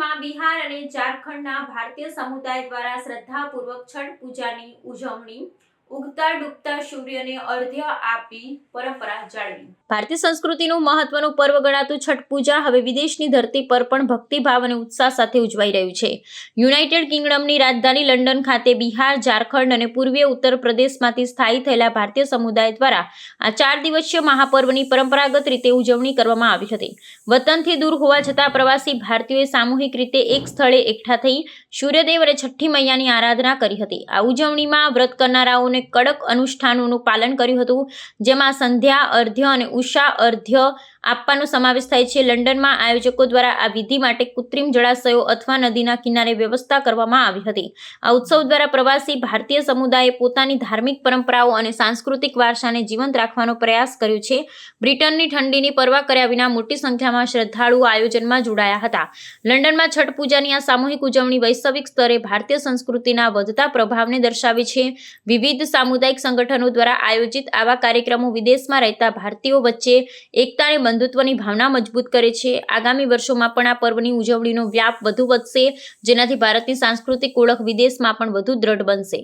યુપીમાં બિહાર અને ઝારખંડના ભારતીય સમુદાય દ્વારા શ્રદ્ધાપૂર્વક છઠ પૂજાની ઉજવણી ઉગતા ડૂબતા સૂર્યને અર્ઘ્ય આપી પરંપરા જાળવી। ભારતીય સંસ્કૃતિનું મહત્વનું પર્વ ગણાતું છઠ પૂજા હવે વિદેશની ધરતી પર પણ ભક્તિભાવ અને ઉત્સાહ સાથે ઉજવાઈ રહ્યું છે। યુનાઇટેડ કિંગડમની રાજધાની લંડન ખાતે બિહાર, ઝારખંડ અને પૂર્વીય ઉત્તર પ્રદેશમાંથી સ્થાયી થયેલા ભારતીય સમુદાય દ્વારા આ 4 દિવસીય મહાપર્વની પરંપરાગત રીતે ઉજવણી કરવામાં આવી હતી। વતનથી દૂર હોવા છતાં પ્રવાસી ભારતીયોએ સામૂહિક રીતે એક સ્થળે એકઠા થઈ સૂર્યદેવ અને છઠ્ઠી મૈયાની આરાધના કરી હતી। આ ઉજવણીમાં વ્રત કરનારાઓને કડક અનુષ્ઠાનોનું પાલન કર્યું હતું, જેમાં સંધ્યા અર્ધ્ય અને ઉષા અર્ધ્ય આપવાનો સમાવેશ થાય છે। લંડનમાં આયોજકો દ્વારા આ વિધિ માટે કૃત્રિમ જળાશયો અથવા નદીના કિનારે વ્યવસ્થા કરવામાં આવી હતી। આ ઉત્સવ દ્વારા પ્રવાસી ભારતીય સમુદાયે પોતાની ધાર્મિક પરંપરાઓ અને સાંસ્કૃતિક વારસાને જીવંત રાખવાનો પ્રયાસ કર્યો છે। બ્રિટનની ઠંડીની પરવા કર્યા વિના મોટી સંખ્યામાં શ્રદ્ધાળુઓ આયોજનમાં જોડાયા હતા। લંડનમાં છઠ પૂજાની આ સામૂહિક ઉજવણી વૈશ્વિક સ્તરે ભારતીય સંસ્કૃતિના વધતા પ્રભાવને દર્શાવે છે। વિવિધ સામુદાયિક સંગઠનો દ્વારા આયોજિત આવા કાર્યક્રમો વિદેશમાં રહેતા ભારતીયો વચ્ચે એકતા અને બંધુત્વની ભાવના મજબૂત કરે છે। આગામી વર્ષોમાં પણ આ પર્વની ઉજવણીનો વ્યાપ વધુ વધશે, જેનાથી ભારતની સાંસ્કૃતિક ઓળખ વિદેશમાં પણ વધુ દ્રઢ બનશે।